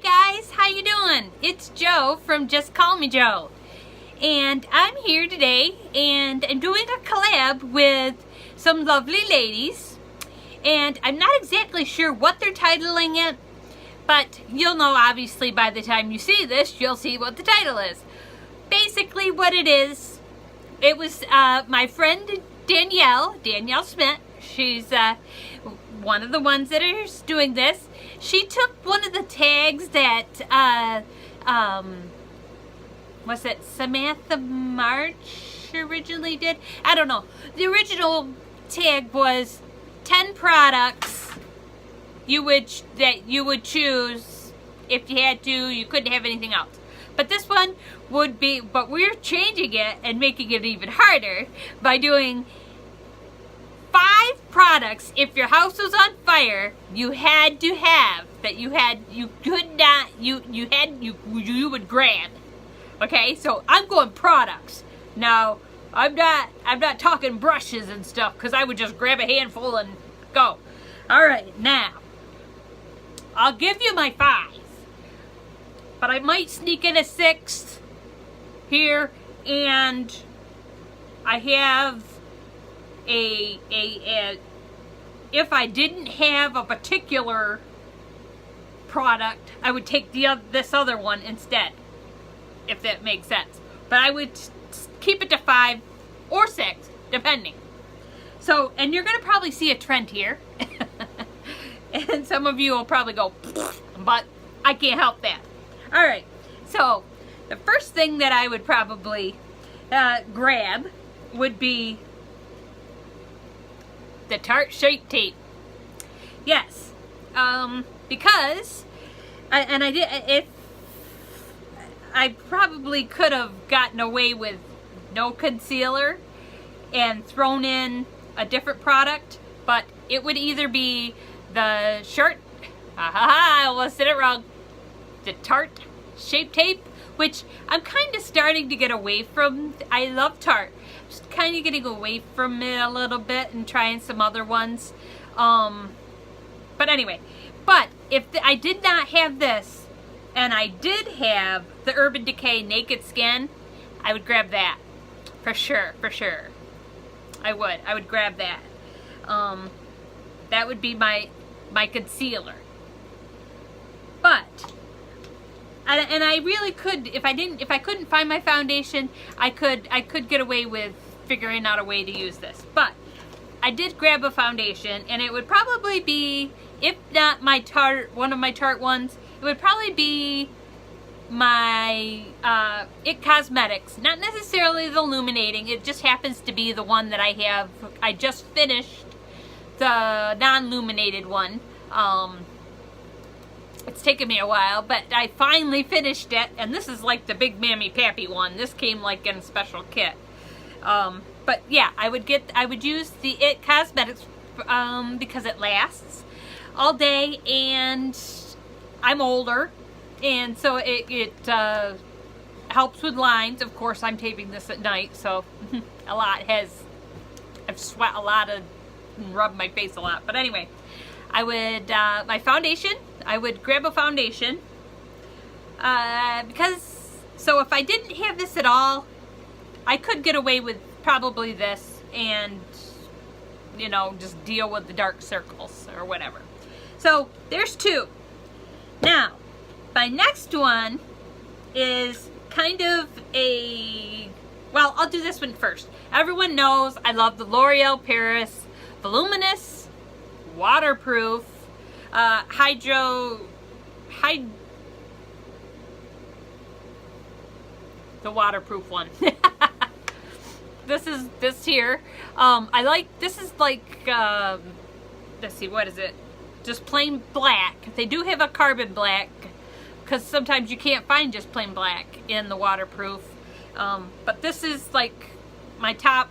guys, how you doing? It's Joe from Just Call Me Joe, and I'm here today and I'm doing a collab with some lovely ladies, and I'm not exactly sure what they're titling it, but you'll know obviously by the time you see this. You'll see what the title is. Basically what it is, it was my friend Danielle Schmidt. She's one of the ones that is doing this. She took one of the tags that was it Samantha March originally did? I don't know. The original tag was 10 products you would choose if you had to. You couldn't have anything else. But this one would be, but we're changing it and making it even harder by doing 5 products. If your house was on fire, you had to have that. You would grab. Okay, so I'm going products now. I'm not talking brushes and stuff, because I would just grab a handful and go. All right, now I'll give you my 5, but I might sneak in a 6th here, and I have if I didn't have a particular product, I would take this other one instead, if that makes sense. But I would keep it to 5 or 6, depending. So, and you're gonna probably see a trend here. And some of you will probably go, but I can't help that. All right, so the first thing that I would probably grab would be the Tarte Shape Tape. Yes, because I probably could have gotten away with no concealer and thrown in a different product, but it would either be the I almost said it wrong, the Tarte Shape Tape, which I'm kind of starting to get away from. I love Tarte. Just kind of getting away from it a little bit and trying some other ones. But anyway, but if I did not have this and I did have the Urban Decay Naked Skin, I would grab that for sure. I would grab that. That would be my concealer. But and I really could, if I couldn't find my foundation, I could get away with figuring out a way to use this. But I did grab a foundation, and it would probably be, if not my Tarte, one of my Tarte ones, it would probably be my IT Cosmetics. Not necessarily the illuminating, it just happens to be the one that I have. I just finished the non-illuminated one. It's taken me a while, but I finally finished it, and this is like the big mammy pappy one. This came like in a special kit. But yeah, I would use the IT Cosmetics because it lasts all day, and I'm older, and so it helps with lines. Of course, I'm taping this at night, so I've sweat a lot and rubbed my face a lot. But anyway, I would, my foundation, I would grab a foundation, so if I didn't have this at all, I could get away with probably this and, you know, just deal with the dark circles or whatever. So there's 2. Now, my next one is kind of well, I'll do this one first. Everyone knows I love the L'Oreal Paris Voluminous Waterproof the waterproof one. This here. I like, this is like, let's see, what is it? Just plain black. They do have a carbon black, because sometimes you can't find just plain black in the waterproof. But this is like my top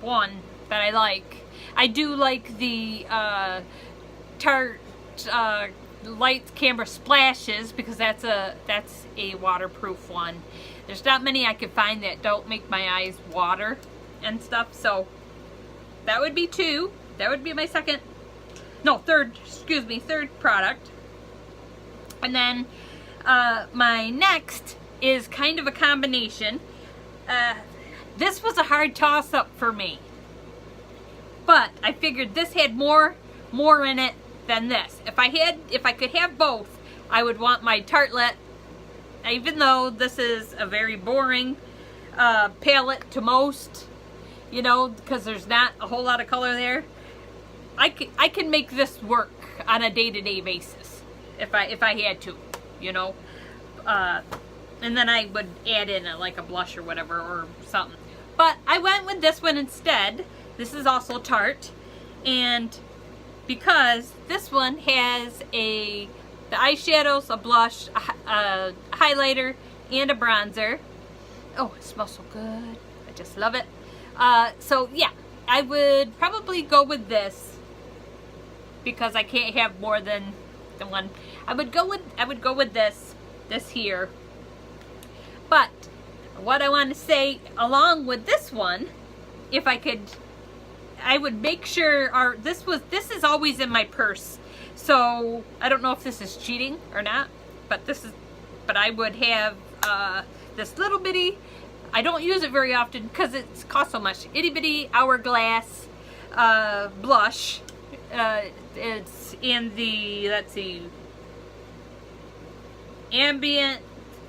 one that I like. I do like the Tarte Lights Camera Splashes, because that's a waterproof one. There's not many I could find that don't make my eyes water and stuff, so that would be 2. That would be my third product. And then my next is kind of a combination. This was a hard toss-up for me, but I figured this had more in it than this. If I could have both, I would want my tartlet, even though this is a very boring palette to most, you know, because there's not a whole lot of color there. I can make this work on a day-to-day basis if I had to, you know. And then I would add in like a blush or whatever or something. But I went with this one instead. This is also Tarte, and because this one has the eyeshadows, a blush, a highlighter, and a bronzer. Oh, it smells so good. I just love it. So yeah, I would probably go with this because I can't have more than the one. I would go with this here. But what I want to say along with this one, if I could, I would make sure this is always in my purse. So I don't know if this is cheating or not, but I would have this little bitty, I don't use it very often because it costs so much, itty bitty hourglass blush. It's in the, let's see, ambient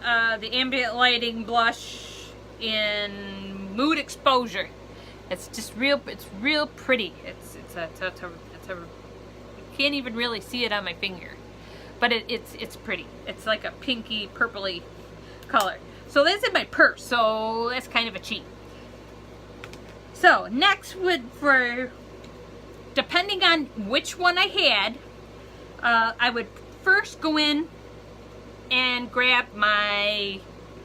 lighting blush in Mood Exposure. It's just real pretty. It's a you can't even really see it on my finger, but it's pretty. It's like a pinky purpley color. So that's in my purse, so that's kind of a cheat. So next depending on which one I had, I would first go in and grab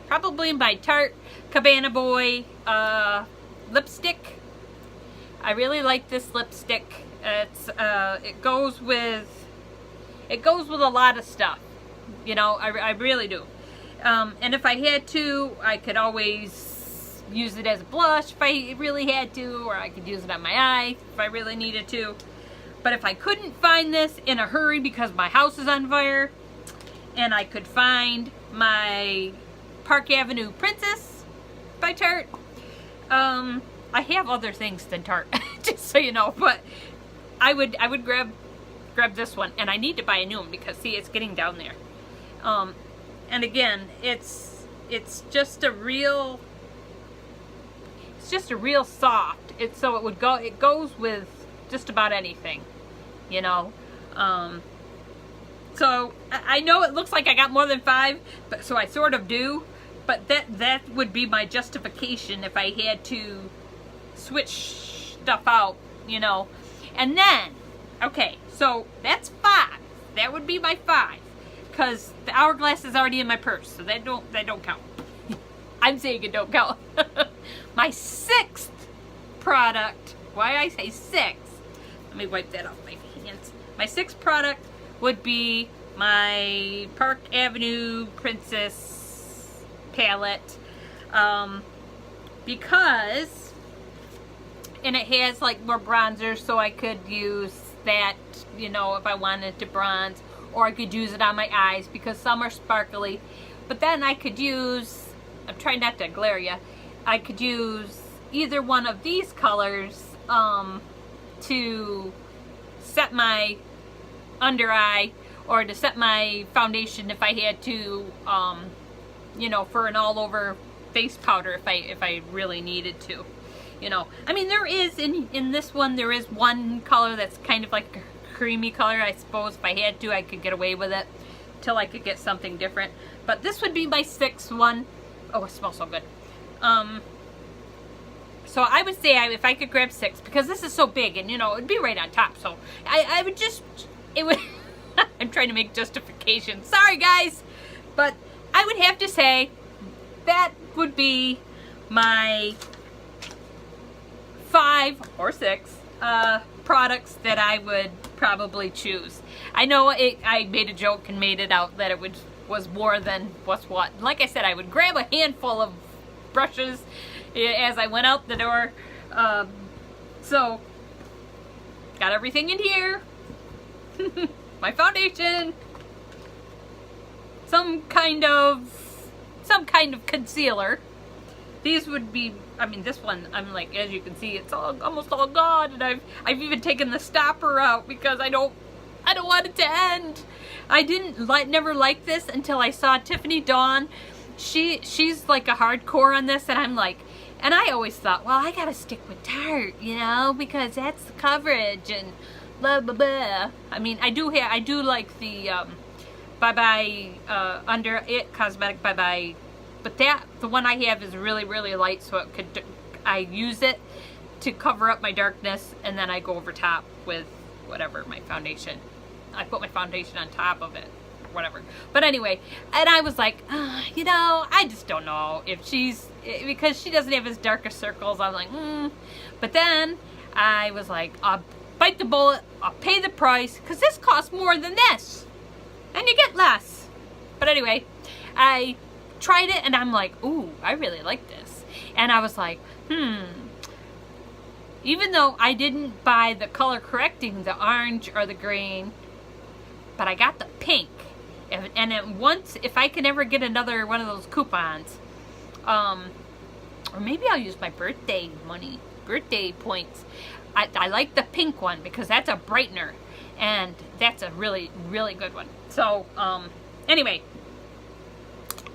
probably my Tarte Cabana Boy lipstick. I really like this lipstick. It goes with a lot of stuff, you know. I really do. And if I had to, I could always use it as a blush if I really had to, or I could use it on my eye if I really needed to. But if I couldn't find this in a hurry because my house is on fire, and I could find my Park Avenue Princess by Tarte, I have other things than Tarte, just so you know, but I would grab this one, and I need to buy a new one because see, it's getting down there. And again, it's just a real soft. It goes with just about anything, you know. So I know it looks like I got more than 5, but so I sort of do, but that would be my justification if I had to switch stuff out, you know. And then, okay, so that's 5. That would be my 5, because the hourglass is already in my purse, so that don't count. I'm saying it don't count. My 6th product, why I say 6, let me wipe that off my hands. My 6th product would be my Park Avenue Princess palette, because, and it has like more bronzer, so I could use that, you know, if I wanted to bronze, or I could use it on my eyes because some are sparkly. But then I could use, I'm trying not to glare you, I could use either one of these colors to set my under eye, or to set my foundation if I had to, you know, for an all over face powder if I really needed to, you know. I mean, there is in this one, there is one color that's kind of like a creamy color. I suppose if I had to, I could get away with it till I could get something different. But this would be my 6th one. Oh, it smells so good. So I would say if I could grab 6, because this is so big, and you know, it'd be right on top. So I would just, it would, I'm trying to make justification. Sorry guys, but I would have to say that would be my 5 or 6 products that I would probably choose. I know I made a joke and made it out that it was more than what's what. Like I said, I would grab a handful of brushes as I went out the door. So, got everything in here. My foundation. some kind of concealer. These would be, I mean, this one, I'm like, as you can see, it's almost all gone, and I've even taken the stopper out because I don't want it to end. I never liked this until I saw Tiffany Dawn. She's like a hardcore on this, and I'm like, and I always thought, well, I gotta stick with Tarte, you know, because that's the coverage and blah blah blah. I mean, I do like the Bye Bye Under It Cosmetic Bye Bye, but the one I have is really light, so I use it to cover up my darkness, and then I go over top with whatever, my foundation. I put my foundation on top of it, or whatever. But anyway, and I was like, you know, I just don't know if because she doesn't have as darker circles. I'm like, But then I was like, I'll bite the bullet, I'll pay the price, because this costs more than this, and you get less. But anyway, I tried it, and I'm like, ooh, I really like this. And I was like, even though I didn't buy the color correcting, the orange or the green, but I got the pink. And then once, if I can ever get another one of those coupons, or maybe I'll use my birthday money, birthday points. I like the pink one because that's a brightener, and that's a really good one. So anyway,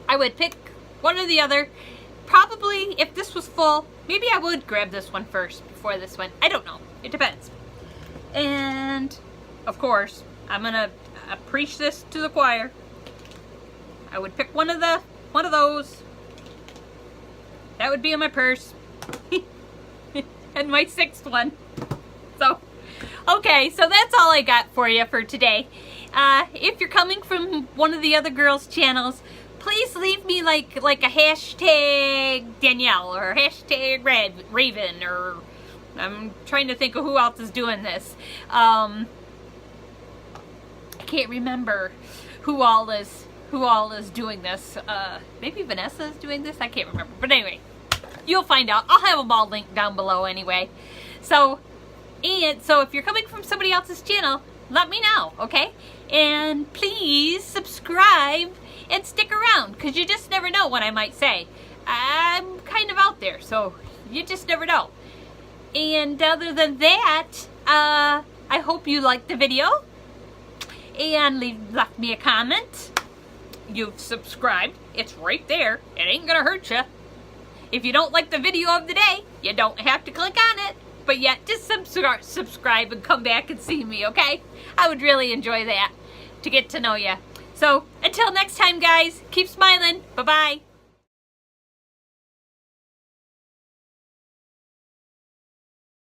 I would pick one or the other. Probably, if this was full, maybe I would grab this one first before this one. I don't know. It depends. And of course, I'm gonna preach this to the choir. I would pick one of those. That would be in my purse. And my 6th one. So, okay, so that's all I got for you for today. If you're coming from one of the other girls' channels, please leave me like a hashtag Danielle or hashtag Raven, or I'm trying to think of who else is doing this. I can't remember who all is doing this. Maybe Vanessa is doing this. I can't remember. But anyway, you'll find out. I'll have them all linked down below anyway. So if you're coming from somebody else's channel, let me know, okay? And please subscribe and stick around, because you just never know what I might say. I'm kind of out there, so you just never know. And other than that, I hope you liked the video and left me a comment. You've subscribed. It's right there. It ain't gonna hurt you. If you don't like the video of the day, you don't have to click on it. But yet, just subscribe and come back and see me, okay? I would really enjoy that, to get to know you. So, until next time, guys, keep smiling. Bye-bye.